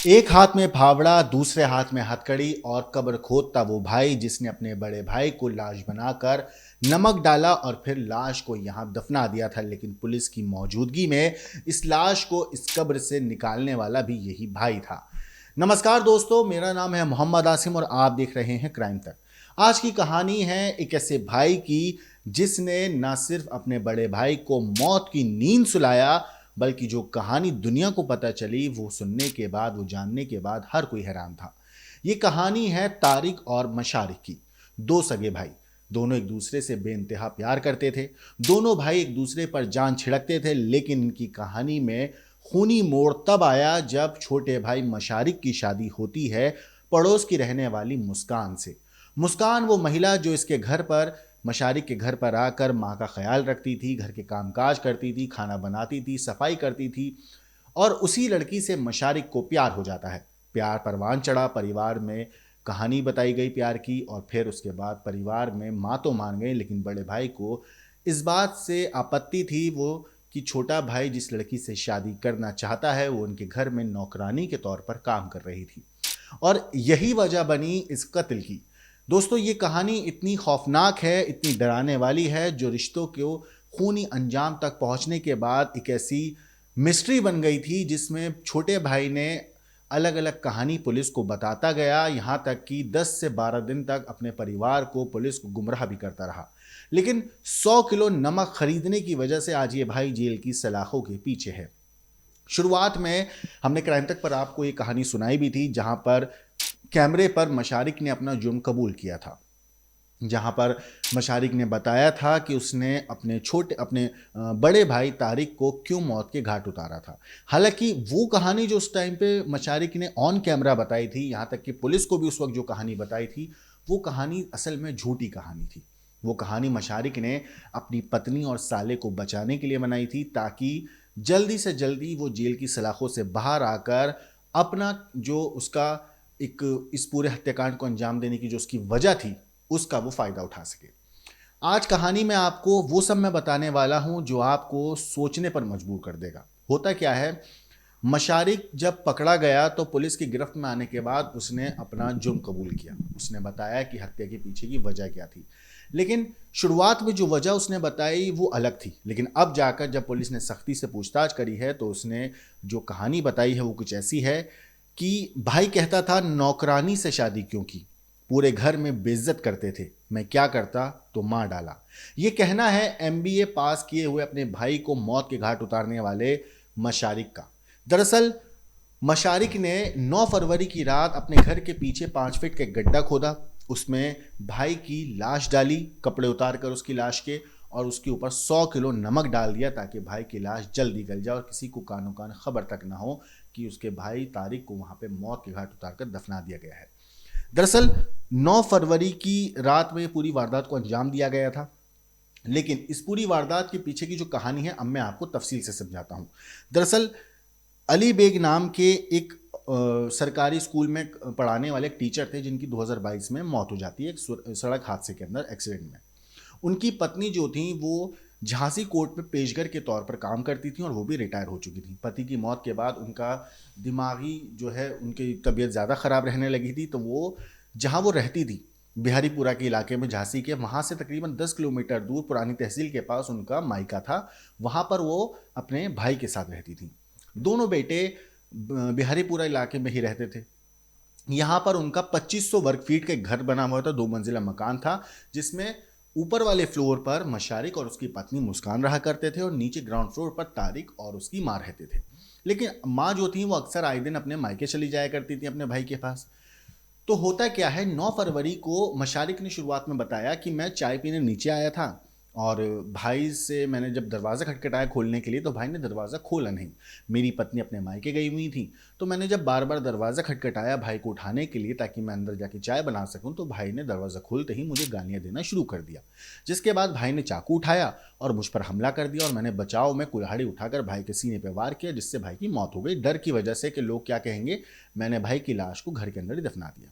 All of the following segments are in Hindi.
एक हाथ में फावड़ा, दूसरे हाथ में हथकड़ी और कब्र खोदता वो भाई जिसने अपने बड़े भाई को लाश बनाकर नमक डाला और फिर लाश को यहाँ दफना दिया था। लेकिन पुलिस की मौजूदगी में इस लाश को इस कब्र से निकालने वाला भी यही भाई था। नमस्कार दोस्तों, मेरा नाम है मोहम्मद आसिम और आप देख रहे हैं क्राइम तक। आज की कहानी है एक ऐसे भाई की जिसने न सिर्फ अपने बड़े भाई को मौत की नींद सुलाया, बल्कि जो कहानी दुनिया को पता चली वो सुनने के बाद, वो जानने के बाद हर कोई हैरान था। ये कहानी है तारिक और मशारिक की। दो सगे भाई, दोनों एक दूसरे से बेइंतहा प्यार करते थे। दोनों भाई एक दूसरे पर जान छिड़कते थे। लेकिन इनकी कहानी में खूनी मोड़ तब आया जब छोटे भाई मशारिक की शादी होती है पड़ोस की रहने वाली मुस्कान से। मुस्कान वो महिला जो इसके घर पर, मशारिक के घर पर आकर माँ का ख्याल रखती थी, घर के कामकाज करती थी, खाना बनाती थी, सफाई करती थी। और उसी लड़की से मशारिक को प्यार हो जाता है। प्यार परवान चढ़ा, परिवार में कहानी बताई गई प्यार की, और फिर उसके बाद परिवार में माँ तो मान गई, लेकिन बड़े भाई को इस बात से आपत्ति थी वो कि छोटा भाई जिस लड़की से शादी करना चाहता है वो उनके घर में नौकरानी के तौर पर काम कर रही थी। और यही वजह बनी इस कत्ल की। दोस्तों, ये कहानी इतनी खौफनाक है, इतनी डराने वाली है, जो रिश्तों को खूनी अंजाम तक पहुंचने के बाद एक ऐसी मिस्ट्री बन गई थी जिसमें छोटे भाई ने अलग अलग कहानी पुलिस को बताता गया, यहाँ तक कि 10 से 12 दिन तक अपने परिवार को, पुलिस को गुमराह भी करता रहा। लेकिन 100 किलो नमक खरीदने की वजह से आज ये भाई जेल की सलाखों के पीछे है। शुरुआत में हमने क्राइम तक पर आपको ये कहानी सुनाई भी थी, जहां पर कैमरे पर मशारिक ने अपना जुर्म कबूल किया था। जहां पर मशारिक ने बताया था कि उसने अपने बड़े भाई तारिक को क्यों मौत के घाट उतारा था। हालांकि वो कहानी जो उस टाइम पे मशारिक ने ऑन कैमरा बताई थी, यहाँ तक कि पुलिस को भी उस वक्त जो कहानी बताई थी, वो कहानी असल में झूठी कहानी थी। वो कहानी मशारिक ने अपनी पत्नी और साले को बचाने के लिए बनाई थी, ताकि जल्दी से जल्दी वो जेल की सलाखों से बाहर आकर अपना जो उसका एक इस पूरे हत्याकांड को अंजाम देने की जो उसकी वजह थी, उसका वो फायदा उठा सके। आज कहानी में आपको वो सब मैं बताने वाला हूं जो आपको सोचने पर मजबूर कर देगा। होता क्या है, मशारिक जब पकड़ा गया तो पुलिस की गिरफ्त में आने के बाद उसने अपना जुर्म कबूल किया। उसने बताया कि हत्या के पीछे की वजह क्या थी। लेकिन शुरुआत में जो वजह उसने बताई वो अलग थी। लेकिन अब जाकर जब पुलिस ने सख्ती से पूछताछ करी है तो उसने जो कहानी बताई है वो कुछ ऐसी है कि भाई कहता था नौकरानी से शादी क्यों की, पूरे घर में बेइज्जत करते थे, मैं क्या करता तो मार डाला। ये कहना है एमबीए पास किए हुए अपने भाई को मौत के घाट उतारने वाले मशारिक का। दरअसल मशारिक ने 9 फरवरी की रात अपने घर के पीछे 5 फीट का एक गड्ढा खोदा, उसमें भाई की लाश डाली, कपड़े उतार कर उसकी लाश के, और उसके ऊपर 100 किलो नमक डाल दिया ताकि भाई की लाश जल्दी गल जाए और किसी को कानो कान खबर तक ना हो कि उसके भाई तारिक को वहां पे मौत के घाट उतार कर दफना दिया गया है। दरअसल 9 फरवरी की रात में पूरी वारदात को अंजाम दिया गया था। लेकिन इस पूरी वारदात के पीछे की जो कहानी है अब मैं आपको तफसील से समझाता हूं। दरअसल अली बेग नाम के एक सरकारी स्कूल में पढ़ाने वाले एक टीचर थे जिनकी 2022 में मौत हो जाती है एक सड़क हादसे के अंदर, एक्सीडेंट में। उनकी पत्नी जो थी वो झांसी कोर्ट में पेशगर के तौर पर काम करती थी और वो भी रिटायर हो चुकी थी। पति की मौत के बाद उनका दिमागी जो है, उनकी तबीयत ज़्यादा ख़राब रहने लगी थी। तो वो जहाँ वो रहती थी बिहारीपुरा के इलाके में, झांसी के, वहाँ से तकरीबन 10 किलोमीटर दूर पुरानी तहसील के पास उनका मायका था। वहाँ पर वो अपने भाई के साथ रहती थी। दोनों बेटे बिहारीपुरा इलाके में ही रहते थे। यहाँ पर उनका 2500 वर्ग फीट का एक घर बना हुआ था, 2 मंजिला मकान था, जिसमें ऊपर वाले फ्लोर पर मशारिक और उसकी पत्नी मुस्कान रहा करते थे और नीचे ग्राउंड फ्लोर पर तारिक और उसकी माँ रहते थे। लेकिन माँ जो थी वो अक्सर आए दिन अपने मायके चली जाया करती थी अपने भाई के पास। तो होता क्या है, 9 फरवरी को मशारिक ने शुरुआत में बताया कि मैं चाय पीने नीचे आया था और भाई से मैंने जब दरवाज़ा खटखटाया खोलने के लिए तो भाई ने दरवाज़ा खोला नहीं। मेरी पत्नी अपने मायके गई हुई थी, तो मैंने जब बार बार दरवाज़ा खटखटाया भाई को उठाने के लिए ताकि मैं अंदर जाके चाय बना सकूं, तो भाई ने दरवाज़ा खोलते ही मुझे गालियां देना शुरू कर दिया। जिसके बाद भाई ने चाकू उठाया और मुझ पर हमला कर दिया और मैंने बचाव में कुल्हाड़ी उठाकर भाई के सीने पर वार किया, जिससे भाई की मौत हो गई, डर की वजह से कि लोग क्या कहेंगे। मैंने भाई की लाश को घर के अंदर ही दफना दिया।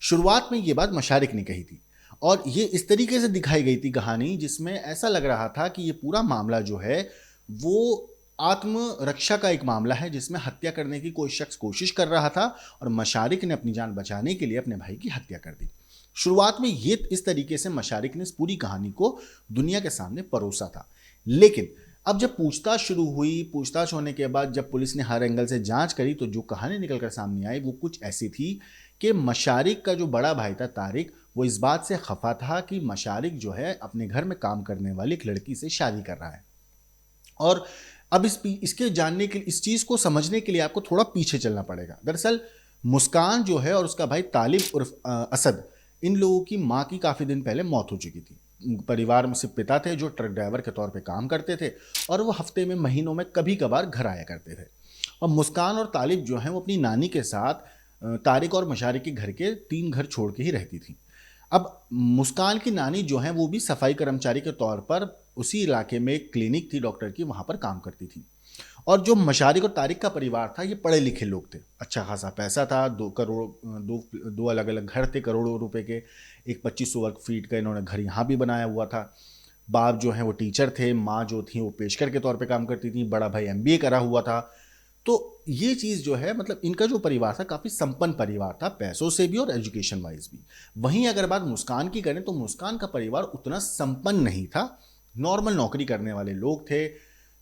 शुरुआत में ये बात मशारिक ने कही थी और ये इस तरीके से दिखाई गई थी कहानी, जिसमें ऐसा लग रहा था कि ये पूरा मामला जो है वो आत्मरक्षा का एक मामला है जिसमें हत्या करने की कोई शख्स कोशिश कर रहा था और मशारिक ने अपनी जान बचाने के लिए अपने भाई की हत्या कर दी। शुरुआत में ये इस तरीके से मशारिक ने इस पूरी कहानी को दुनिया के सामने परोसा था, लेकिन अब जब पूछताछ शुरू हुई, पूछताछ होने के बाद जब पुलिस ने हर एंगल से जांच करी तो जो कहानी निकल कर सामने आई वो कुछ ऐसी थी कि मशारिक का जो बड़ा भाई था तारिक, वो इस बात से खफा था कि मशारिक जो है अपने घर में काम करने वाली एक लड़की से शादी कर रहा है। और अब इसके जानने के लिए, इस चीज़ को समझने के लिए आपको थोड़ा पीछे चलना पड़ेगा। दरअसल मुस्कान जो है और उसका भाई तालिब उर्फ असद, इन लोगों की माँ की काफ़ी दिन पहले मौत हो चुकी थी। परिवार में से पिता थे जो ट्रक ड्राइवर के तौर पे काम करते थे और वो हफ्ते में, महीनों में कभी कभार घर आया करते थे। और मुस्कान और तालिब जो हैं वो अपनी नानी के साथ तारिक और मशारिक के घर के 3 घर छोड़ के ही रहती थी। अब मुस्कान की नानी जो है वो भी सफाई कर्मचारी के तौर पर उसी इलाके में एक क्लिनिक थी डॉक्टर की, वहाँ पर काम करती थी। और जो मशारिक और तारिक का परिवार था ये पढ़े लिखे लोग थे, अच्छा खासा पैसा था, 2 अलग अलग घर थे करोड़ों रुपए के। एक 2500 वर्ग फीट का इन्होंने घर यहाँ भी बनाया हुआ था। बाप जो हैं वो टीचर थे, माँ जो थी वो पेशकर के तौर पे काम करती थी, बड़ा भाई एमबीए करा हुआ था। तो ये चीज़ जो है, मतलब इनका जो परिवार था काफ़ी संपन्न परिवार था, पैसों से भी और एजुकेशन वाइज भी। वहीं अगर बात मुस्कान की करें तो मुस्कान का परिवार उतना संपन्न नहीं था, नॉर्मल नौकरी करने वाले लोग थे।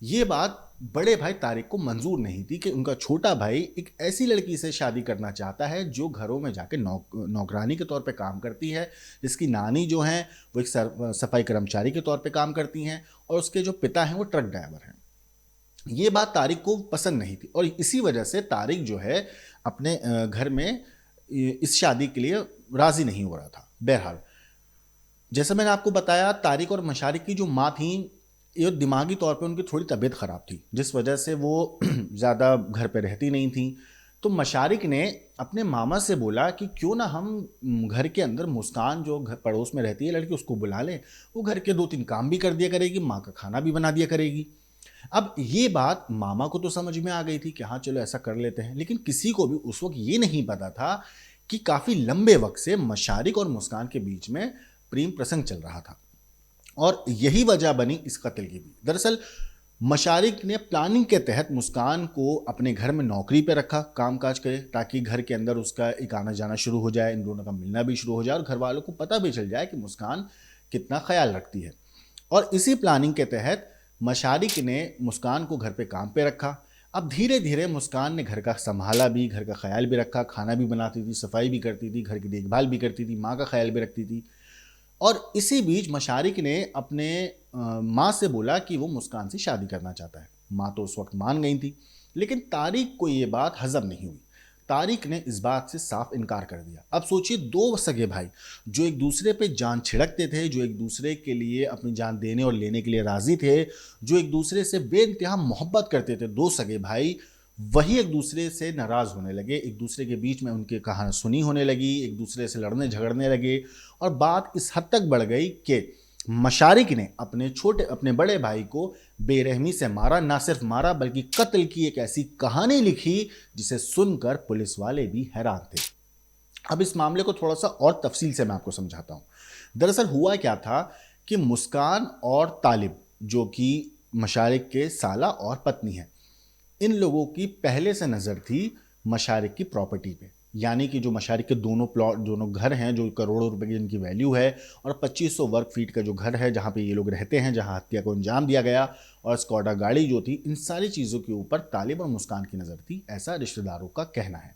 ये बात बड़े भाई तारिक को मंजूर नहीं थी कि उनका छोटा भाई एक ऐसी लड़की से शादी करना चाहता है जो घरों में जाके नौकरानी के तौर पे काम करती है, जिसकी नानी जो हैं वो एक सफाई कर्मचारी के तौर पे काम करती हैं और उसके जो पिता हैं वो ट्रक ड्राइवर हैं। ये बात तारिक को पसंद नहीं थी और इसी वजह से तारिक जो है अपने घर में इस शादी के लिए राजी नहीं हो रहा था। बहरहाल, जैसा मैंने आपको बताया, तारिक और मशारिक की जो माँ थी, ये दिमागी तौर पे उनकी थोड़ी तबीयत ख़राब थी, जिस वजह से वो ज़्यादा घर पे रहती नहीं थी। तो मशारिक ने अपने मामा से बोला कि क्यों ना हम घर के अंदर मुस्कान जो घर पड़ोस में रहती है लड़की, उसको बुला लें, वो घर के 2-3 काम भी कर दिया करेगी, माँ का खाना भी बना दिया करेगी। अब ये बात मामा को तो समझ में आ गई थी कि हाँ चलो ऐसा कर लेते हैं, लेकिन किसी को भी उस वक्त ये नहीं पता था कि काफ़ी लंबे वक्त से मशारिक और मुस्कान के बीच में प्रेम प्रसंग चल रहा था और यही वजह बनी इस कत्ल की भी। दरअसल मशारिक ने प्लानिंग के तहत मुस्कान को अपने घर में नौकरी पे रखा, कामकाज करे, ताकि घर के अंदर उसका एक आना जाना शुरू हो जाए, इन दोनों का मिलना भी शुरू हो जाए और घर वालों को पता भी चल जाए कि मुस्कान कितना ख्याल रखती है। और इसी प्लानिंग के तहत मशारिक ने मुस्कान को घर पे काम पे रखा। अब धीरे धीरे मुस्कान ने घर का संभाला भी, घर का ख्याल भी रखा, खाना भी बनाती थी, सफाई भी करती थी, घर की देखभाल भी करती थी, माँ का ख्याल भी रखती थी। और इसी बीच मशारिक ने अपने माँ से बोला कि वो मुस्कान से शादी करना चाहता है। माँ तो उस वक्त मान गई थी, लेकिन तारिक को ये बात हजम नहीं हुई। तारिक ने इस बात से साफ इनकार कर दिया। अब सोचिए, 2 सगे भाई जो एक दूसरे पे जान छिड़कते थे, जो एक दूसरे के लिए अपनी जान देने और लेने के लिए राजी थे, जो एक दूसरे से बेइंतहा मोहब्बत करते थे, 2 सगे भाई वही एक दूसरे से नाराज होने लगे, एक दूसरे के बीच में उनकी कहानी सुनी होने लगी, एक दूसरे से लड़ने झगड़ने लगे और बात इस हद तक बढ़ गई कि मशारिक ने अपने बड़े भाई को बेरहमी से मारा। ना सिर्फ मारा बल्कि कत्ल की एक ऐसी कहानी लिखी जिसे सुनकर पुलिस वाले भी हैरान थे। अब इस मामले को थोड़ा सा और तफसील से मैं आपको समझाता हूँ। दरअसल हुआ क्या था कि मुस्कान और तालिब, जो कि मशारिक के साला और पत्नी है, इन लोगों की पहले से नज़र थी मशारिक की प्रॉपर्टी पे। यानी कि जो मशारिक के दोनों घर हैं, जो करोड़ों रुपए की जिनकी वैल्यू है, और 2500 वर्ग फीट का जो घर है जहाँ पे ये लोग रहते हैं, जहाँ हत्या को अंजाम दिया गया, और स्कॉडा गाड़ी जो थी, इन सारी चीज़ों के ऊपर तालिब और मुस्कान की नज़र थी, ऐसा रिश्तेदारों का कहना है।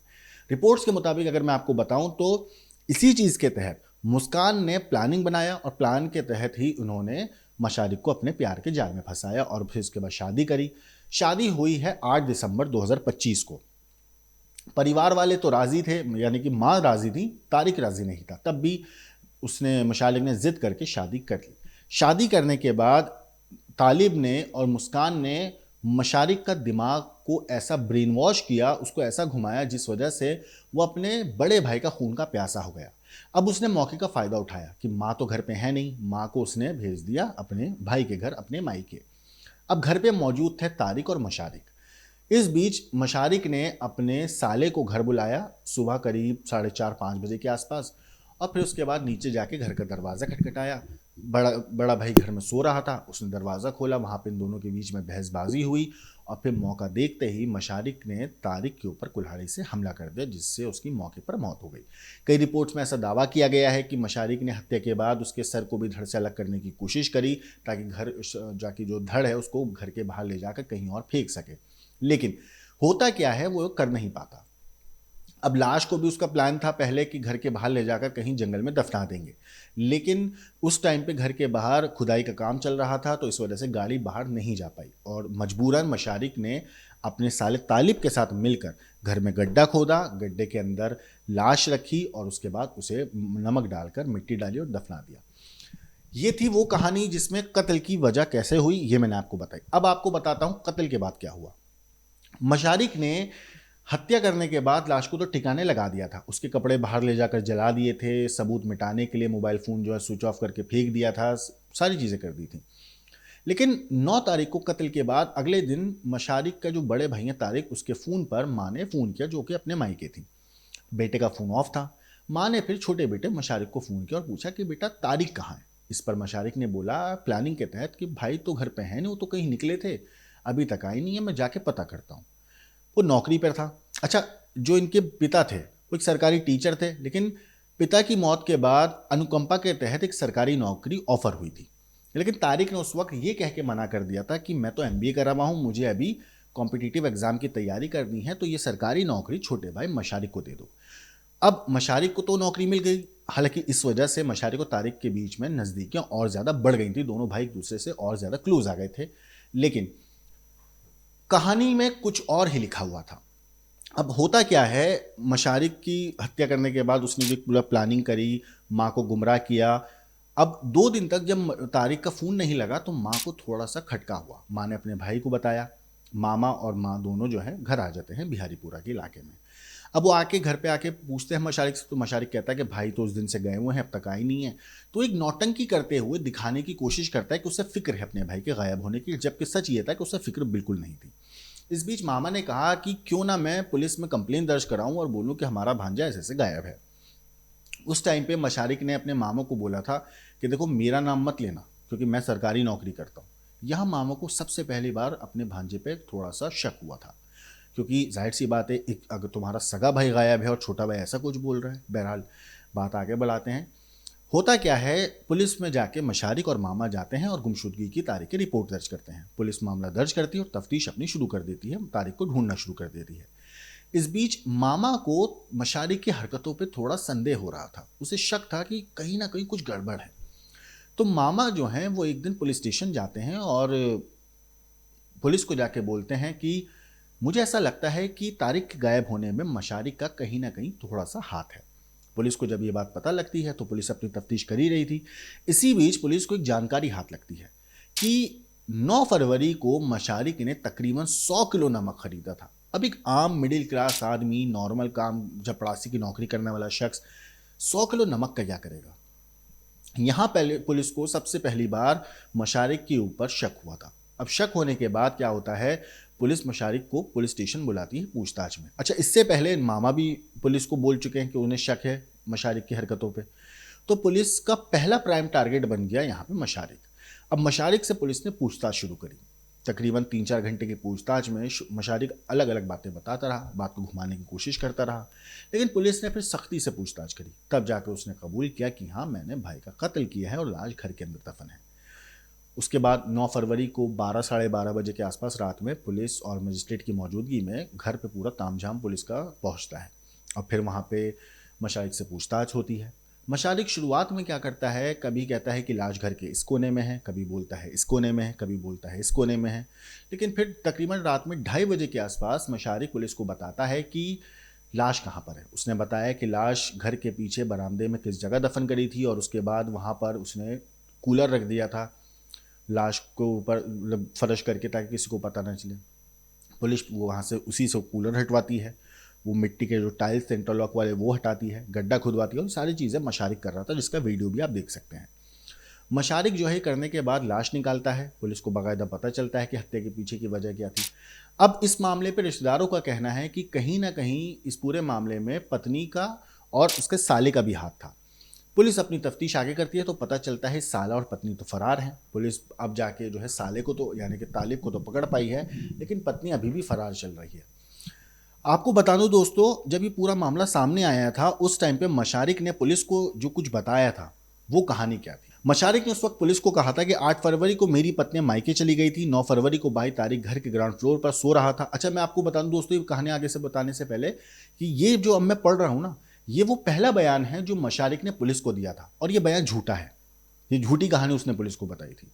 रिपोर्ट्स के मुताबिक अगर मैं आपको बताऊं तो इसी चीज़ के तहत मुस्कान ने प्लानिंग बनाया और प्लान के तहत ही उन्होंने मशारिक को अपने प्यार के जाल में फंसाया और फिर उसके बाद शादी करी। शादी हुई है 8 दिसंबर 2025 को। परिवार वाले तो राजी थे, यानी कि माँ राजी थी, तारिक राजी नहीं था। तब भी मशारिक ने जिद करके शादी कर ली। शादी करने के बाद तालिब ने और मुस्कान ने मशारिक का दिमाग को ऐसा ब्रेन वॉश किया, उसको ऐसा घुमाया जिस वजह से वो अपने बड़े भाई का खून का प्यासा हो गया। अब उसने मौके का फ़ायदा उठाया कि माँ तो घर पे है नहीं, माँ को उसने भेज दिया अपने भाई के घर, अपने मायके। अब घर पे मौजूद थे तारिक और मशारिक। इस बीच मशारिक ने अपने साले को घर बुलाया सुबह करीब 4:30-5 बजे के आसपास, और फिर उसके बाद नीचे जाके घर का दरवाज़ा खटखटाया। बड़ा भाई घर में सो रहा था, उसने दरवाज़ा खोला, वहाँ पे इन दोनों के बीच में बहसबाजी हुई और फिर मौका देखते ही मशारिक ने तारिक के ऊपर कुल्हाड़ी से हमला कर दिया, जिससे उसकी मौके पर मौत हो गई। कई रिपोर्ट्स में ऐसा दावा किया गया है कि मशारिक ने हत्या के बाद उसके सर को भी धड़ से अलग करने की कोशिश करी, ताकि घर जाके जो धड़ है उसको घर के बाहर ले जाकर कहीं और फेंक सके, लेकिन होता क्या है वो कर नहीं पाता। अब लाश को भी उसका प्लान था पहले कि घर के बाहर ले जाकर कहीं जंगल में दफना देंगे, लेकिन उस टाइम पे घर के बाहर खुदाई का काम चल रहा था, तो इस वजह से गाड़ी बाहर नहीं जा पाई और मजबूरन मशारिक ने अपने साले तालिब के साथ मिलकर घर में गड्ढा खोदा, गड्ढे के अंदर लाश रखी और उसके बाद उसे नमक डालकर मिट्टी डाली और दफना दिया। ये थी वो कहानी जिसमें कत्ल की वजह कैसे हुई ये मैंने आपको बताई। अब आपको बताता हूँ कत्ल के बाद क्या हुआ। मशारिक ने हत्या करने के बाद लाश को तो ठिकाने लगा दिया था, उसके कपड़े बाहर ले जाकर जला दिए थे, सबूत मिटाने के लिए मोबाइल फ़ोन जो है स्विच ऑफ करके फेंक दिया था, सारी चीज़ें कर दी थी। लेकिन 9 तारीख को कत्ल के बाद अगले दिन मशारिक का जो बड़े भाई है तारिक, उसके फ़ोन पर माँ ने फ़ोन किया, जो कि अपने मायके थी। बेटे का फ़ोन ऑफ था। माँ ने फिर छोटे बेटे मशारिक को फ़ोन किया और पूछा कि बेटा तारिक कहाँ है। इस पर मशारिक ने बोला प्लानिंग के तहत कि भाई तो घर पे है नहीं, वो तो कहीं निकले थे, अभी तक आई नहीं है, मैं जाके पता करता हूँ। वो नौकरी पर था। अच्छा, जो इनके पिता थे वो एक सरकारी टीचर थे, लेकिन पिता की मौत के बाद अनुकंपा के तहत एक सरकारी नौकरी ऑफर हुई थी, लेकिन तारिक ने उस वक्त ये कह के मना कर दिया था कि मैं तो एमबीए कर रहा हूँ, मुझे अभी कॉम्पिटिटिव एग्जाम की तैयारी करनी है, तो ये सरकारी नौकरी छोटे भाई मशारिक को दे दो। अब मशारिक को तो नौकरी मिल गई, हालांकि इस वजह से मशारिक और तारिक के बीच में नज़दीकियाँ और ज़्यादा बढ़ गई थी, दोनों भाई एक दूसरे से और ज़्यादा क्लोज आ गए थे। लेकिन कहानी में कुछ और ही लिखा हुआ था। अब होता क्या है, मशारिक की हत्या करने के बाद उसने जो पूरा प्लानिंग करी, माँ को गुमराह किया। अब 2 दिन तक जब तारिक का फ़ोन नहीं लगा तो माँ को थोड़ा सा खटका हुआ। माँ ने अपने भाई को बताया। मामा और माँ दोनों जो है घर आ जाते हैं बिहारीपुरा के इलाके में। अब वो आके घर पे आके पूछते हैं मशारिक से, तो मशारिक कहता है कि भाई तो उस दिन से गए हुए हैं, अब तक आई नहीं है। तो एक नौटंकी करते हुए दिखाने की कोशिश करता है कि उसे फिक्र है अपने भाई के गायब होने की, जबकि सच ये था कि उसे फिक्र बिल्कुल नहीं थी। इस बीच मामा ने कहा कि क्यों ना मैं पुलिस में कंप्लेन दर्ज कराऊं और बोलूं कि हमारा भांजा ऐसे ऐसे गायब है। उस टाइम पे मशारिक ने अपने मामों को बोला था कि देखो मेरा नाम मत लेना, क्योंकि मैं सरकारी नौकरी करता हूँ। यहाँ मामों को सबसे पहली बार अपने भांजे पे थोड़ा सा शक हुआ था, क्योंकि जाहिर सी बात है, एक अगर तुम्हारा सगा भाई गायब है और छोटा भाई ऐसा कुछ बोल रहा है। बहरहाल बात आगे बढ़ाते हैं। होता क्या है, पुलिस में जाके मशारिक और मामा जाते हैं और गुमशुदगी की तारीख की रिपोर्ट दर्ज करते हैं। पुलिस मामला दर्ज करती है और तफ्तीश अपनी शुरू कर देती है, तारीख को ढूंढना शुरू कर देती है। इस बीच मामा को मशारिक की हरकतों पे थोड़ा संदेह हो रहा था, उसे शक था कि कहीं ना कहीं कुछ गड़बड़ है। तो मामा जो हैं वो एक दिन पुलिस स्टेशन जाते हैं और पुलिस को जाके बोलते हैं कि मुझे ऐसा लगता है कि तारिक के गायब होने में मशारिक का कहीं ना कहीं थोड़ा सा हाथ है। पुलिस को जब ये बात पता लगती है तो पुलिस अपनी तफ्तीश कर ही रही थी। इसी बीच पुलिस को एक जानकारी हाथ लगती है कि 9 फरवरी को मशारिक ने तकरीबन 100 किलो नमक खरीदा था। अब एक आम मिडिल क्लास आदमी, नॉर्मल काम, चपरासी की नौकरी करने वाला शख्स 100 किलो नमक का क्या करेगा। यहाँ पहले पुलिस को सबसे पहली बार मशारिक के ऊपर शक हुआ था। अब शक होने के बाद क्या होता है, पुलिस मशारिक को पुलिस स्टेशन बुलाती है पूछताछ में। अच्छा, इससे पहले मामा भी पुलिस को बोल चुके हैं कि उन्हें शक है मशारिक की हरकतों पे। तो पुलिस का पहला प्राइम टारगेट बन गया यहाँ पे मशारिक। अब मशारिक से पुलिस ने पूछताछ शुरू करी। तकरीबन 3-4 घंटे की पूछताछ में मशारिक अलग अलग बातें बताता रहा, बात को घुमाने की कोशिश करता रहा, लेकिन पुलिस ने फिर सख्ती से पूछताछ करी। तब जाकर उसने कबूल किया कि हाँ, मैंने भाई का कत्ल किया है और लाश घर के अंदर दफन है। उसके बाद 9 फरवरी को 12 साढ़े 12 बजे के आसपास रात में पुलिस और मजिस्ट्रेट की मौजूदगी में घर पे पूरा तामझाम पुलिस का पहुंचता है और फिर वहाँ पे मशारिक से पूछताछ होती है। मशारिक शुरुआत में क्या करता है, कभी कहता है कि लाश घर के इस कोने में है, कभी बोलता है इस कोने में है, कभी बोलता है इस कोने में है, लेकिन फिर तकरीबन रात में 2:30 बजे के आसपास मशारिक पुलिस को बताता है कि लाश कहाँ पर है। उसने बताया कि लाश घर के पीछे बरामदे में किस जगह दफन करी थी और उसके बाद वहाँ पर उसने कूलर रख दिया था लाश को ऊपर, मतलब फर्श करके, ताकि किसी को पता ना चले। पुलिस वो वहाँ से उसी से कूलर हटवाती है, वो मिट्टी के जो टाइल्स इंटरलॉक वाले वो हटाती है, गड्ढा खुदवाती है, और सारी चीज़ें मशारिक कर रहा था, जिसका वीडियो भी आप देख सकते हैं। मशारिक जो है करने के बाद लाश निकालता है। पुलिस को बाकायदा पता चलता है कि हत्या के पीछे की वजह क्या थी। अब इस मामले पर रिश्तेदारों का कहना है कि कहीं ना कहीं इस पूरे मामले में पत्नी का और उसके साले का भी हाथ था। पुलिस अपनी तफ्तीश आगे करती है तो पता चलता है साला और पत्नी तो फरार हैं। पुलिस अब जाके जो है साले को तो यानी कि तालिब को तो पकड़ पाई है, लेकिन पत्नी अभी भी फरार चल रही है। आपको बता दूं दोस्तों, जब ये पूरा मामला सामने आया था उस टाइम पे मशारिक ने पुलिस को जो कुछ बताया था वो कहानी क्या थी। मशारिक ने उस वक्त पुलिस को कहा था कि 8 फरवरी को मेरी पत्नी मायके चली गई थी, 9 फरवरी को 22 तारीख घर के ग्राउंड फ्लोर पर सो रहा था। अच्छा, मैं आपको बता दूं दोस्तों, ये कहानी आगे से बताने से पहले कि ये जो अब मैं पढ़ रहा हूं ना, ये वो पहला बयान है जो मशारिक ने पुलिस को दिया था, और ये बयान झूठा है। ये झूठी कहानी उसने पुलिस को बताई थी।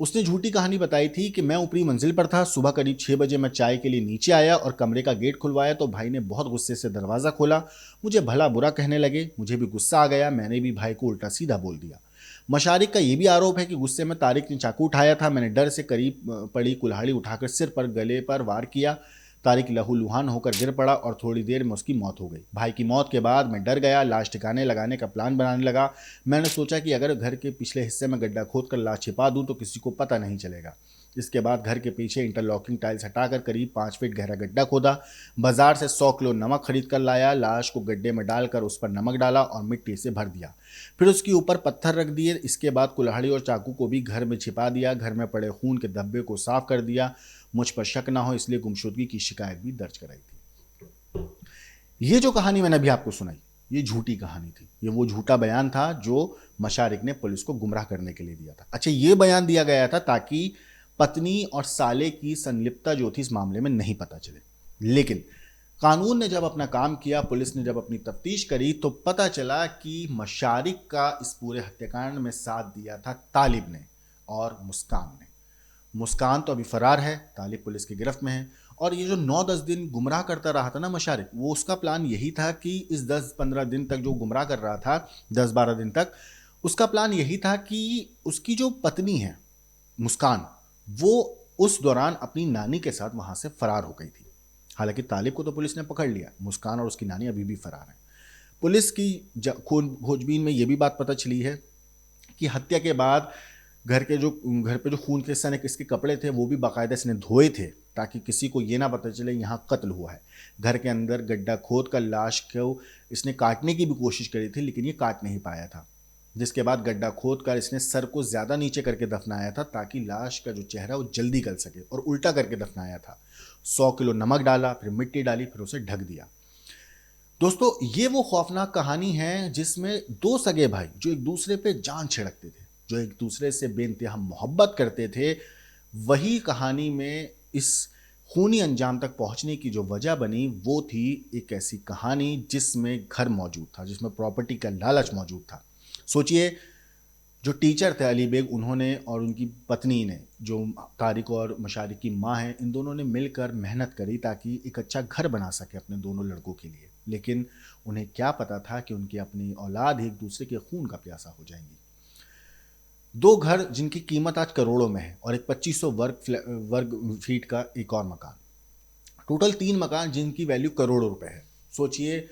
उसने झूठी कहानी बताई थी कि मैं ऊपरी मंजिल पर था, सुबह करीब 6 बजे मैं चाय के लिए नीचे आया और कमरे का गेट खुलवाया तो भाई ने बहुत गुस्से से दरवाज़ा खोला, मुझे भला बुरा कहने लगे। मुझे भी गुस्सा आ गया, मैंने भी भाई को उल्टा सीधा बोल दिया। मशारिक का यह भी आरोप है कि गुस्से में तारिक ने चाकू उठाया था, मैंने डर से करीब पड़ी कुल्हाड़ी उठाकर सिर पर गले पर वार किया। तारिक लहूलुहान होकर गिर पड़ा और थोड़ी देर में उसकी मौत हो गई। भाई की मौत के बाद मैं डर गया, लाश ठिकाने लगाने का प्लान बनाने लगा। मैंने सोचा कि अगर घर के पिछले हिस्से में गड्ढा खोद कर लाश छिपा दूं तो किसी को पता नहीं चलेगा। इसके बाद घर के पीछे इंटरलॉकिंग टाइल्स हटाकर करीब 5 फीट गहरा गड्ढा खोदा। बाजार से 100 किलो नमक खरीद कर लाया, लाश को गड्ढे में डालकर उस पर नमक डाला और मिट्टी से भर दिया। फिर उसके ऊपर पत्थर रख दिए। इसके बाद कुल्हाड़ी और चाकू को भी घर में छिपा दिया। घर में पड़े खून के धब्बे को साफ कर दिया। मुझ पर शक ना हो इसलिए गुमशुदगी की शिकायत भी दर्ज कराई थी। ये जो कहानी मैंने अभी आपको सुनाई, ये झूठी कहानी थी। ये वो झूठा बयान था जो मशारिक ने पुलिस को गुमराह करने के लिए दिया था। अच्छा, ये बयान दिया गया था ताकि पत्नी और साले की संलिप्तता जो थी इस मामले में नहीं पता चले। लेकिन कानून ने जब अपना काम किया, पुलिस ने जब अपनी तफ्तीश करी तो पता चला कि मशारिक का इस पूरे हत्याकांड में साथ दिया था तालिब ने और मुस्कान ने। मुस्कान तो अभी फरार है, तालिब पुलिस की गिरफ्त में है। और ये जो 9-10 दिन गुमराह करता रहा था ना मशारिक, वो उसका प्लान यही था कि इस 10-15 दिन तक जो गुमराह कर रहा था, 10-12 दिन तक, उसका प्लान यही था कि उसकी जो पत्नी है मुस्कान, वो उस दौरान अपनी नानी के साथ वहां से फरार हो गई थी। हालांकि तालिब को तो पुलिस ने पकड़ लिया, मुस्कान और उसकी नानी अभी भी फरार है। पुलिस की खोजबीन में यह भी बात पता चली है कि हत्या के बाद घर पे जो खून के सने किसके कपड़े थे वो भी बाकायदा इसने धोए थे ताकि किसी को ये ना पता चले यहाँ कत्ल हुआ है। घर के अंदर गड्ढा खोद कर लाश को इसने काटने की भी कोशिश करी थी, लेकिन ये काट नहीं पाया था। जिसके बाद गड्ढा खोद कर इसने सर को ज़्यादा नीचे करके दफनाया था ताकि लाश का जो चेहरा वो जल्दी गल सके, और उल्टा करके दफनाया था। 100 किलो नमक डाला, फिर मिट्टी डाली, फिर उसे ढक दिया। दोस्तों, ये वो खौफनाक कहानी है जिसमें दो सगे भाई जो एक दूसरे पे जान छिड़कते थे, जो एक दूसरे से बेइंतहा मोहब्बत करते थे, वही कहानी में इस खूनी अंजाम तक पहुंचने की जो वजह बनी वो थी एक ऐसी कहानी जिसमें घर मौजूद था, जिसमें प्रॉपर्टी का लालच मौजूद था। सोचिए, जो टीचर थे अली बेग, उन्होंने और उनकी पत्नी ने, जो तारिक और मशारिक की माँ हैं, इन दोनों ने मिलकर मेहनत करी ताकि एक अच्छा घर बना सके अपने दोनों लड़कों के लिए। लेकिन उन्हें क्या पता था कि उनकी अपनी औलाद एक दूसरे के खून का प्यासा हो जाएंगी। दो घर जिनकी कीमत आज करोड़ों में है और एक 2500 वर्ग फीट का एक और मकान, टोटल 3 मकान जिनकी वैल्यू करोड़ों रुपए है। सोचिए,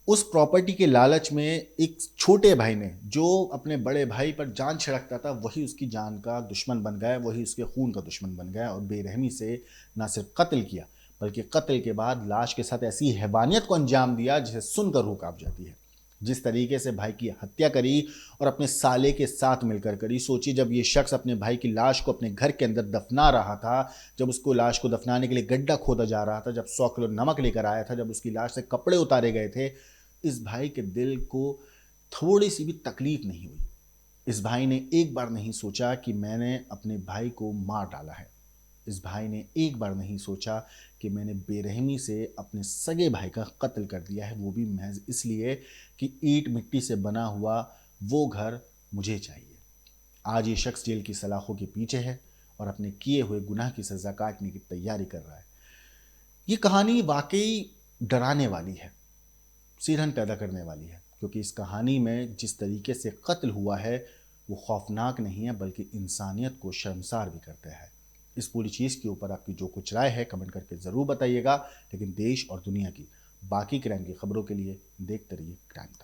उस प्रॉपर्टी के लालच में एक छोटे भाई ने जो अपने बड़े भाई पर जान छिड़कता था, वही उसकी जान का दुश्मन बन गया, वही उसके खून का दुश्मन बन गया और बेरहमी से ना सिर्फ कत्ल किया बल्कि कत्ल के बाद लाश के साथ ऐसी हैवानियत को अंजाम दिया जिसे सुनकर रूह कांप जाती है। जिस तरीके से भाई की हत्या करी और अपने साले के साथ मिलकर करी। सोचिए, जब ये शख्स अपने भाई की लाश को अपने घर के अंदर दफना रहा था, जब उसको लाश को दफनाने के लिए गड्ढा खोदा जा रहा था, जब 100 किलो नमक लेकर आया था, जब उसकी लाश से कपड़े उतारे गए थे, इस भाई के दिल को थोड़ी सी भी तकलीफ नहीं हुई। इस भाई ने एक बार नहीं सोचा कि मैंने अपने भाई को मार डाला है। इस भाई ने एक बार नहीं सोचा कि मैंने बेरहमी से अपने सगे भाई का कत्ल कर दिया है, वो भी महज इसलिए कि ईंट मिट्टी से बना हुआ वो घर मुझे चाहिए। आज ये शख्स जेल की सलाखों के पीछे है और अपने किए हुए गुनाह की सज़ा काटने की तैयारी कर रहा है। ये कहानी वाकई डराने वाली है, सिरहन पैदा करने वाली है, क्योंकि इस कहानी में जिस तरीके से कत्ल हुआ है वो खौफनाक नहीं है बल्कि इंसानियत को शर्मसार भी करता है। इस पूरी चीज़ के ऊपर आपकी जो कुछ राय है कमेंट करके ज़रूर बताइएगा। लेकिन देश और दुनिया की बाकी क्राइम की खबरों के लिए देखते रहिए क्राइम तक।